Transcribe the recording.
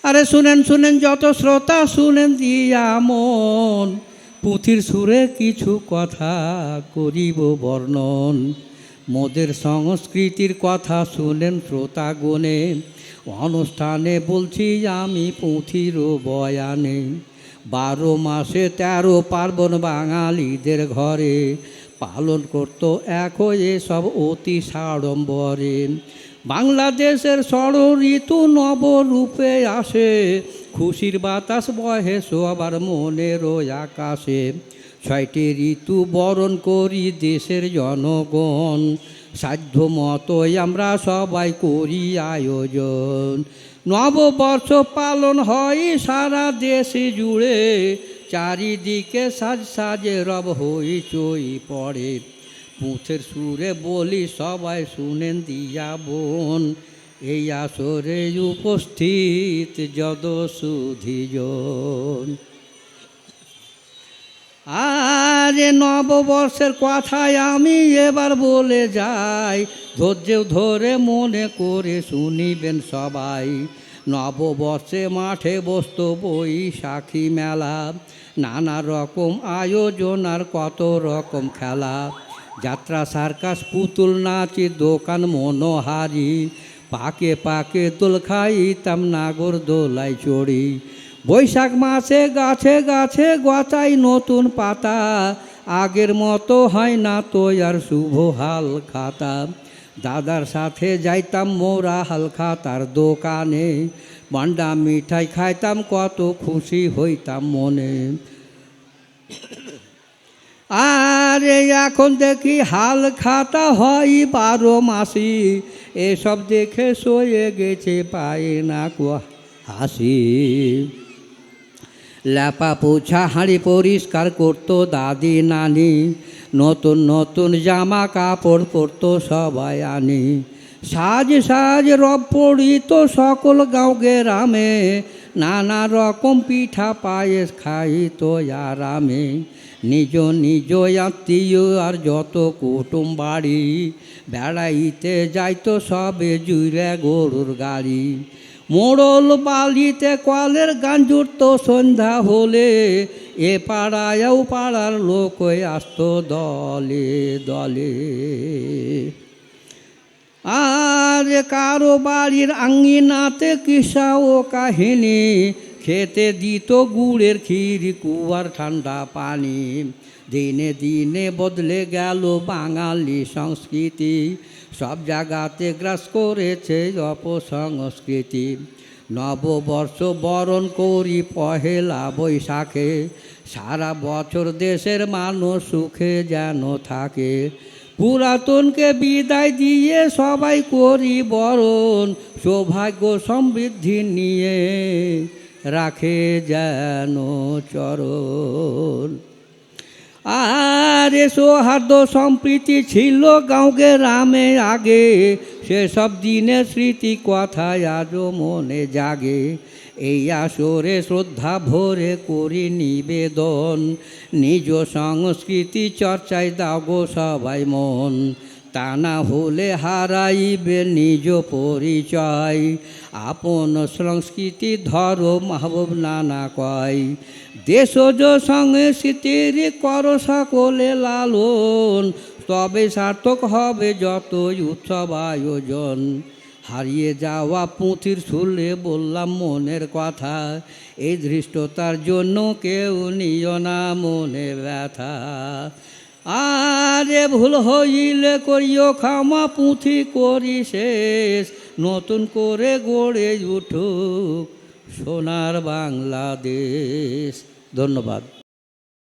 আরে শুনেন শুনেন যত শ্রোতা শুনেন দিয়া মন, পুঁথির সুরে কিছু কথা করিব বর্ণন। মোদের সংস্কৃতির কথা শুনেন শ্রোতা গুণে, অনুষ্ঠানে বলছি আমি পুঁথির বয়ানে। 12 মাসে 13 পার্বণ বাঙালিদের ঘরে, পালন করত একো এসব অতি সাড়ম্বরে। বাংলাদেশের ষড় ঋতু নবরূপে আসে, খুশির বাতাস বহে সবার মনের আকাশে। 6টি ঋতু বরণ করি দেশের জনগণ, সাধ্য মতোই আমরা সবাই করি আয়োজন। নববর্ষ পালন হয় সারা দেশে জুড়ে, চারিদিকে সাজ সাজে রব হইচই পড়ে। পুঁথের সুরে বলি সবাই শুনেন দিয়া বোন, এই আসরে উপস্থিত যদ সুধীজন। আরে নববর্ষের কথায় আমি এবার বলে যাই, ধৈর্য ধরে মনে করে শুনিবেন সবাই। নববর্ষে মাঠে বসত বৈশাখী মেলা, নানা রকম আয়োজন আর কত রকম খেলা। যাত্রা সার্কাস পুতুল নাচি দোকান মনোহারি, পাকে পাকে দোল খাইতাম নাগর দোলাই চড়ি। বৈশাখ মাসে গাছে গাছে গচাই নতুন পাতা, আগের মতো হয় না তো আর শুভ হাল খাতা। দাদার সাথে যাইতাম মোরা হালখাতার দোকানে, মান্ডা মিঠাই খাইতাম কত খুশি হইতাম মনে। আরে এখন দেখি হাল খাতা হয় 12 মাসি, এসব দেখে সয়ে গেছে পায়ে না হাসি। ল্যাপা পোছা হাঁড়ি পরিষ্কার করতো দাদি নানি, নতুন নতুন জামা কাপড় পরতো সবাই আনি। সাজ সাজ রব পড়িত সকল গাঁও গ্রামে, নানা রকম পিঠা পায়েস খাইত আরামে। নিজ নিজ আত্মীয় আর যত কুটুম বাড়ি, বেড়াইতে যাইতো সবে জুড়ে গরুর গাড়ি। মোড়ল বালিতে কলের গান জুড়ত সন্ধ্যা হলে, এ পাড়ায় ও পাড়ার লোক আসতো দলে দলে। আর কারো বাড়ির আঙ্গিনাতে কিসা ও কাহিনী, খেতে দিত গুড়ের ক্ষীর কুয়ার ঠান্ডা পানি। দিনে দিনে বদলে গেল বাঙালি সংস্কৃতি, সব জায়গাতে গ্রাস করেছে অপসংস্কৃতি। নববর্ষ বরণ করি পহেলা বৈশাখে, সারা বছর দেশের মানুষ সুখে যেন থাকে। পুরাতনকে বিদায় দিয়ে সবাই করি বরণ, সৌভাগ্য সমৃদ্ধি নিয়ে রাখে যেন চরণ। আরে সৌহার্দ্য সম্প্রীতি ছিল গাঁও গ্রামে আগে, সেসব দিনের স্মৃতি কথায় আজও মনে জাগে। এই আসরে শ্রদ্ধা ভরে করি নিবেদন, নিজ সংস্কৃতি চর্চায় দাও গো সবাই মন। তা না হলে হারাইবে নিজ পরিচয়, আপন সংস্কৃতি ধরো মাহবুব নানা কয়। দেশজ সংস্কৃতির কর সকলে লালন, তবে সার্থক হবে যতই উৎসব আয়োজন। হারিয়ে যাওয়া পুঁথির সুরে বললাম মনের কথা, এই ধৃষ্টতার জন্য কেউ নিও না মনে ব্যথা। আরে ভুল হইলে করিও ক্ষমা, পুঁথি করি শেষ, নতুন করে গড়ে উঠুক সোনার বাংলাদেশ। ধন্যবাদ।